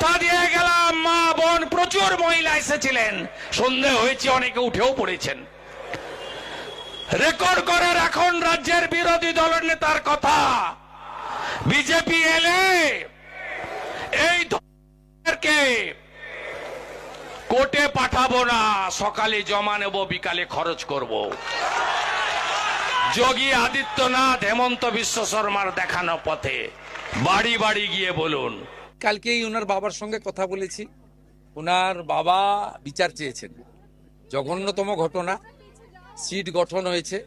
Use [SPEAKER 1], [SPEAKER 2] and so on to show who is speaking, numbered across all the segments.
[SPEAKER 1] কথা দিয়ে গেলাম, মা বোন প্রচুর মহিলা এসেছিলেন, সন্দেহ হয়েছে অনেকে উঠেও পড়েছেন। রেকর্ড করে রাখুন রাজ্যের বিরোধী দলের নেতার কথা। বিজেপি এলে এই ধরনেরকে কোর্টে পাঠাবো না, সকালে জমা নেব, বিকালে খরচ করব। যোগী আদিত্যনাথ হেমন্ত বিশ্ব শর্মার দেখানো পথে বাড়ি বাড়ি গিয়ে বলুন।
[SPEAKER 2] কালকেই ওনার বাবার সঙ্গে কথা বলেছি। ওনার বাবা বিচার চেয়েছেন। জঘন্যতম ঘটনা, সিট গঠন হয়েছে,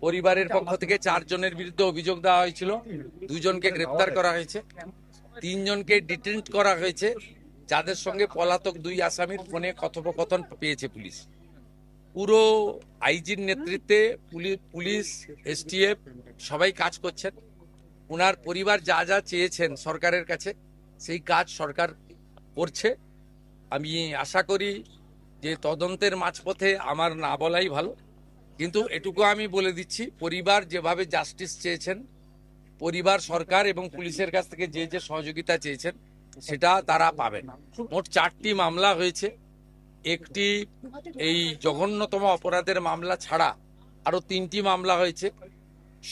[SPEAKER 2] পরিবারের পক্ষ থেকে 4 জনের বিরুদ্ধে অভিযোগ দেওয়া হয়েছিল, 2 জনকে গ্রেপ্তার করা হয়েছে, 3 জনকে ডিটেন্ট করা হয়েছে, যাদের সঙ্গে পলাতক 2 আসামির ফোনে কথোপকথন পেয়েছে পুলিশ। পুরো আইজির নেতৃত্বে পুলিশ, এসটিএফ সবাই কাজ করছেন। ওনার পরিবার যা যা চেয়েছেন সরকারের কাছে সেই কাজ সরকার করছে। আমি আশা করি যে তদন্তের মাঝপথে আমার না বলাই ভালো, কিন্তু এটুকু আমি বলে দিচ্ছি, পরিবার যেভাবে জাস্টিস চেয়েছেন, পরিবার সরকার এবং পুলিশের কাছ থেকে যে যে সহযোগিতা চেয়েছেন সেটা তারা পাবেন। মোট 4টি মামলা হয়েছে। একটি এই জঘন্যতম অপরাধের মামলা ছাড়া আরো 3টি মামলা হয়েছে।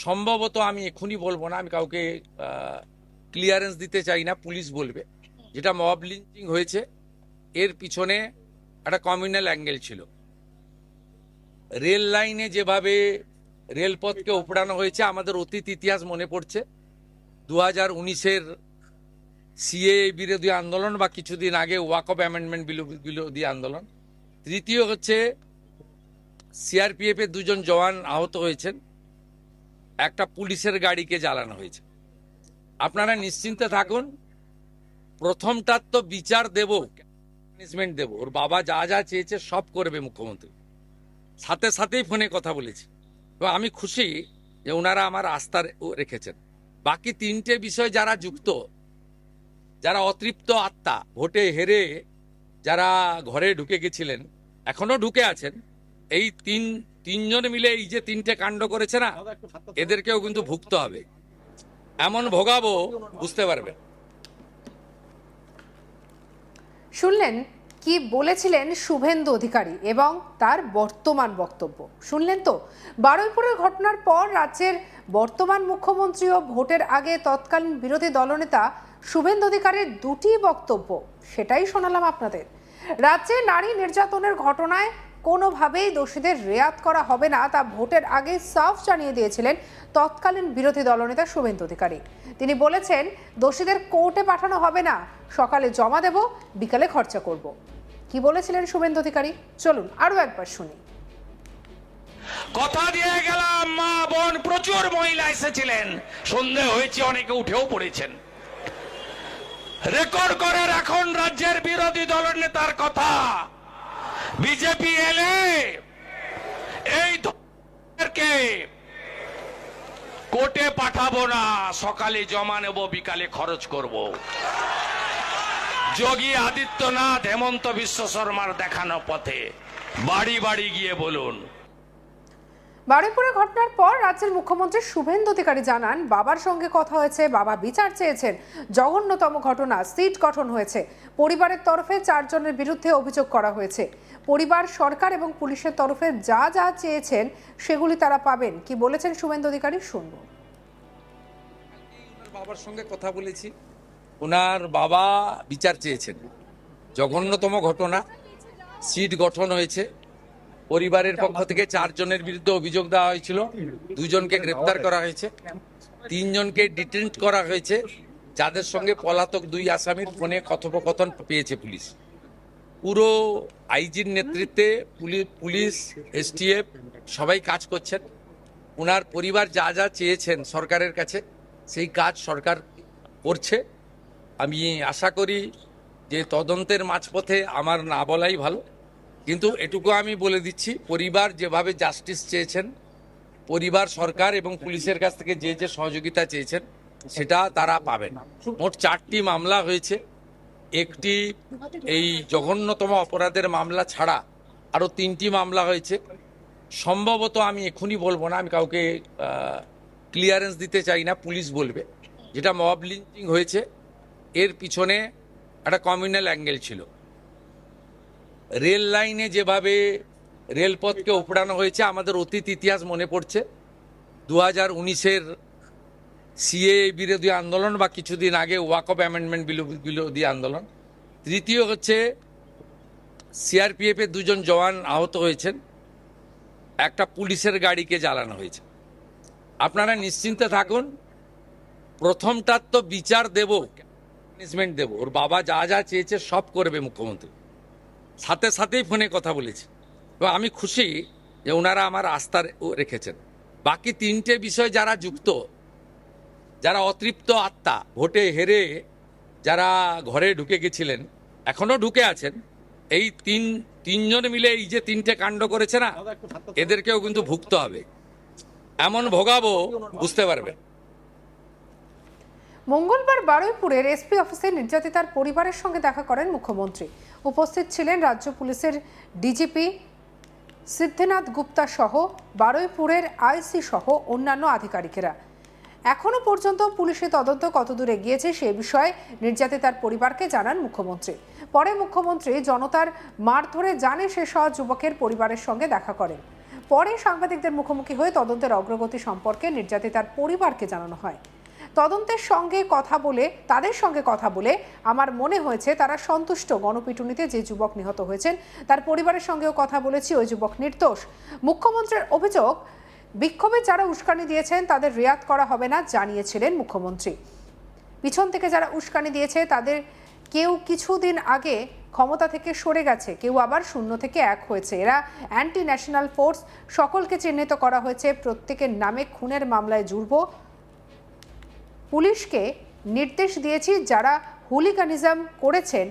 [SPEAKER 2] সম্ভবত আমি এখনই বলবো না, আমি কাউকে ক্লিয়ারেন্স দিতে চাই না, পুলিশ বলবে। যেটা মব লিঞ্চিং হয়েছে, এর পিছনে একটা কমিউনাল অ্যাঙ্গেল ছিল। রেল লাইনে যেভাবে রেলপথকে উপড়ানো হয়েছে, আমাদের অতীত ইতিহাস মনে পড়ছে। 2019-এর সিএ বিরোধী আন্দোলন বা কিছুদিন আগে ওয়াকফ অ্যামেন্ডমেন্ট বিরোধী আন্দোলন। তৃতীয় হচ্ছে সিআরপিএফ এর 2 জন জওয়ান আহত হয়েছেন, একটা পুলিশের গাড়িকে জ্বালানো হয়েছে। আপনারা নিশ্চিন্তে থাকুন, প্রথমটার তো বিচার দেব, পানিশমেন্ট দেব। ওর বাবা যা যা চেয়েছে সব করবে মুখ্যমন্ত্রী। সাথে সাথেই ফোনে কথা বলেছি এবং আমি খুশি যে ওনারা আমার আস্থা রেখেছেন। বাকি 3টে বিষয় যারা যুক্ত, যারা অতৃপ্ত আত্মা, ভোটে হেরে যারা ঘরে ঢুকে গেছিলেন, এখনো ঢুকে আছেন, এই তিনজন মিলে এই যে 3টে কাণ্ড করেছে না, এদেরকেও কিন্তু ভুগতে হবে। এমন ভোগাবো বুঝতে পারবে।
[SPEAKER 3] শুনলেন কি বলেছিলেন শুভেন্দু অধিকারী এবং তার বর্তমান বক্তব্য। শুনলেন তো, বারুইপুরের ঘটনার পর রাজ্যের বর্তমান মুখ্যমন্ত্রী ও ভোটের আগে তৎকালীন বিরোধী দলনেতা শুভেন্দু অধিকারীর 2টি বক্তব্য, সেটাই শোনালাম আপনাদের। রাজ্যে নারী নির্যাতনের ঘটনায় কোনোভাবেই দোষীদের রেয়াত করা হবে না, তা ভোটের আগে সাফ জানিয়ে দিয়েছিলেন তৎকালীন বিরোধী দলনেতা শুভেন্দু অধিকারী। তিনি বলেছেন, দোষীদের কোর্টে পাঠানো হবে না, সকালে জমা দেব, বিকালে খরচা করব। কি বলেছিলেন শুভেন্দু অধিকারী, চলুন আরো একবার শুনি।
[SPEAKER 1] কথা দিয়ে গেলাম, মা বোন প্রচুর মহিলা এসেছিলেন, সন্দেহ হয়েছে অনেকে উঠেও পড়েছেন। রেকর্ড করে রাখুন রাজ্যের বিরোধী দলের নেতার কথা। বিজেপি এলে এই ধরনেরকে কোর্টে পাঠাবো না, সকালে জমা নেব, বিকালে খরচ করব। যোগী আদিত্যনাথ হেমন্ত বিশ্ব শর্মার দেখানো পথে বাড়ি বাড়ি গিয়ে বলুন।
[SPEAKER 3] বারুইপুরের ঘটনার পর রাজ্যের মুখ্যমন্ত্রী শুভেন্দু অধিকারী জানান, বাবার সঙ্গে কথা হয়েছে, বাবা বিচার চেয়েছেন, জঘন্যতম ঘটনা, সিট গঠন হয়েছে, পরিবারের তরফে 4 জনের বিরুদ্ধে অভিযোগ করা হয়েছে। পরিবার, সরকার এবং পুলিশের তরফে যা যা চেয়েছেন সেগুলি তারা পাবেন। কি বলেছেন শুভেন্দু অধিকারী, শুনবো।
[SPEAKER 2] ওনার বাবার সঙ্গে কথা বলেছি। ওনার বাবা বিচার চেয়েছেন। জঘন্যতম ঘটনা, সিট গঠন হয়েছে, পরিবারের পক্ষ থেকে 4 জনের বিরুদ্ধে অভিযোগ দেওয়া হয়েছিল, 2 জনকে গ্রেপ্তার করা হয়েছে, 3 জনকে ডিটেন্ট করা হয়েছে, যাদের সঙ্গে পলাতক 2 আসামির ফোনে কথোপকথন পেয়েছে পুলিশ। পুরো আইজির নেতৃত্বে পুলিশ, এসটিএফ সবাই কাজ করছেন। ওনার পরিবার যা যা চেয়েছেন সরকারের কাছে সেই কাজ সরকার করছে। আমি আশা করি যে তদন্তের মাঝপথে আমার না বলাই ভালো, কিন্তু এটুকু আমি বলে দিচ্ছি, পরিবার যেভাবে জাস্টিস চেয়েছেন, পরিবার সরকার এবং পুলিশের কাছ থেকে যে যে সহযোগিতা চেয়েছেন সেটা তারা পাবেন। মোট 4টি মামলা হয়েছে। একটি এই জঘন্যতম অপরাধের মামলা ছাড়া আরো 3টি মামলা হয়েছে। সম্ভবত আমি এখনই বলবো না, আমি কাউকে ক্লিয়ারেন্স দিতে চাই না, পুলিশ বলবে। যেটা মব লিঞ্চিং হয়েছে, এর পিছনে একটা কমিউনাল অ্যাঙ্গেল ছিল। রেল লাইনে যেভাবে রেলপথকে উপড়ানো হয়েছে, আমাদের অতীত ইতিহাস মনে পড়ছে। 2019-এর সিএ বিরোধী আন্দোলন বা কিছুদিন আগে ওয়াকফ অ্যামেন্ডমেন্ট বিরোধী আন্দোলন। তৃতীয় হচ্ছে সিআরপিএফের 2 জন জওয়ান আহত হয়েছেন, একটা পুলিশের গাড়িকে জ্বালানো হয়েছে। আপনারা নিশ্চিন্তে থাকুন, প্রথমটার তো বিচার দেব, পানিশমেন্ট দেব। ওর বাবা যা যা চেয়েছে সব করবে মুখ্যমন্ত্রী। সাথে সাথেই ফোনে কথা বলেছি এবং আমি খুশি যে ওনারা আমার আস্থা রেখেছেন। বাকি 3টে বিষয় যারা যুক্ত, যারা অতৃপ্ত আত্মা, ভোটে হেরে যারা ঘরে ঢুকে গেছিলেন, এখনো ঢুকে আছেন, এই তিনজন মিলে এই যে 3টে কাণ্ড করেছে না, এদেরকেও কিন্তু ভুগতে হবে। এমন ভোগাবো বুঝতে পারবে।
[SPEAKER 3] মঙ্গলবার বারুইপুরের এসপি অফিসে নির্যাতিতার পরিবারের সঙ্গে দেখা করেন মুখ্যমন্ত্রী। উপস্থিত ছিলেন রাজ্য পুলিশের ডিজিপি সিদ্ধিনাথ গুপ্তা সহ বারুইপুরের আইসি সহ অন্যান্য আধিকারিকেরা। এখনো পর্যন্ত পুলিশি তদন্ত কতদূর এগিয়েছে সে বিষয়ে নির্যাতিতার পরিবারকে জানান মুখ্যমন্ত্রী। পরে মুখ্যমন্ত্রী জনতার মারধরে জানে শেষ হওয়া যুবকের পরিবারের সঙ্গে দেখা করেন। পরে সাংবাদিকদের মুখোমুখি হয়ে তদন্তের অগ্রগতি সম্পর্কে নির্যাতিতার পরিবারকে জানানো হয়। তদন্তের সঙ্গে তাদের সঙ্গে কথা বলে আমার মনে হয়েছে তারা সন্তুষ্ট। গণপিটুনিতে যে যুবক নিহত হয়েছেন তার পরিবারের সঙ্গেও কথা বলেছি, ওই যুবক নির্দোষ। মুখ্যমন্ত্রীর অভিযোগ, বিক্ষোভে যারা উস্কানি দিয়েছেন তাদের রিয়াত করা হবে না জানিয়েছিলেন মুখ্যমন্ত্রী। পিছন থেকে যারা উস্কানি দিয়েছে তাদের কেউ কিছুদিন আগে ক্ষমতা থেকে সরে গেছে, কেউ আবার 0 থেকে 1 হয়েছে। এরা অ্যান্টি ন্যাশনাল ফোর্স। সকলকে চিহ্নিত করা হয়েছে, প্রত্যেকের নামে খুনের মামলায় জুড়ব। পুলিশকে নির্দেশ দিয়েছি যারা হুলিগানিজম করেছেন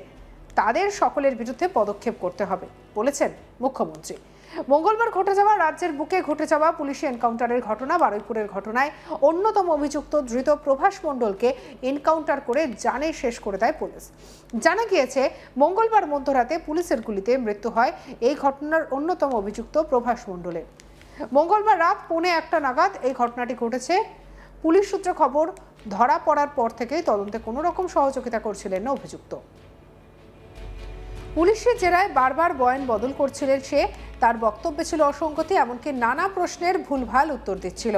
[SPEAKER 3] তাদের সকলের বিরুদ্ধে পদক্ষেপ করতে হবে বলেছেন মুখ্যমন্ত্রী। মঙ্গলবার ঘটে যাওয়া রাজ্যের বুকে ঘটে যাওয়া পুলিশি এনকাউন্টারের ঘটনা, বারুইপুরের ঘটনায় অন্যতম অভিযুক্ত ধৃত প্রভাস মণ্ডলকে এনকাউন্টার করে জানে শেষ করে দেয় পুলিশ। জানা গিয়েছে মঙ্গলবার মধ্যরাতে পুলিশের গুলিতে মৃত্যু হয় এই ঘটনার অন্যতম অভিযুক্ত প্রভাস মণ্ডলের। মঙ্গলবার রাত 1:45 নাগাদ এই ঘটনাটি ঘটেছে। পুলিশ সূত্রে খবর, ধরা পড়ার পর থেকেই তদন্তে কোনো রকম সহযোগিতা করছিলেন না অভিযুক্ত। পুলিশের জেরায় বারবার বয়ান বদল করছিলেন সে। তার বক্তব্যে ছিল অসঙ্গতি, এমনকি নানা প্রশ্নের ভুলভাল উত্তর দিচ্ছিল।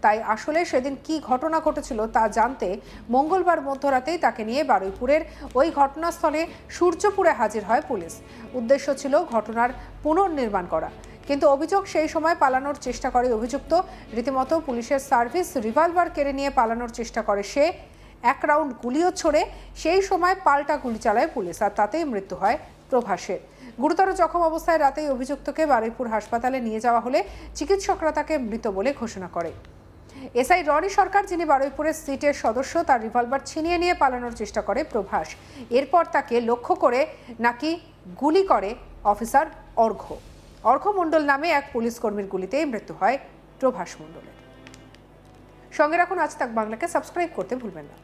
[SPEAKER 3] তাই আসলে সেদিন কি ঘটনা ঘটেছিল তা জানতে মঙ্গলবার মধ্যরাতেই তাকে নিয়ে বারুইপুরের ওই ঘটনাস্থলে সূর্যপুরে হাজির হয় পুলিশ। উদ্দেশ্য ছিল ঘটনার পুনর্নির্মাণ করা, কিন্তু অভিযোগ সেই সময় পালানোর চেষ্টা করে অভিযুক্ত। রীতিমতো পুলিশের সার্ভিস রিভলভার কেড়ে নিয়ে পালানোর চেষ্টা করে সে। 1 রাউন্ড গুলিও ছোড়ে, সেই সময় পাল্টা গুলি চালায় পুলিশ, আর তাতেই মৃত্যু হয় প্রভাসের। গুরুতর জখম অবস্থায় রাতেই অভিযুক্তকে বারুইপুর হাসপাতালে নিয়ে যাওয়া হলে চিকিৎসকরা তাকে মৃত বলে ঘোষণা করে। এসআই রনি সরকার, যিনি বারুইপুরের সিটের সদস্য, তার রিভলভার ছিনিয়ে নিয়ে পালানোর চেষ্টা করে প্রভাস। এরপর তাকে লক্ষ্য করে নাকি গুলি করে অফিসার অর্ঘ্য মণ্ডল নামে এক পুলিশ কর্মীর গুলিতেই মৃত্যু হয় প্রভাস মণ্ডলের। সঙ্গে রাখুন আজ তাক বাংলাকে, সাবস্ক্রাইব করতে ভুলবেন না।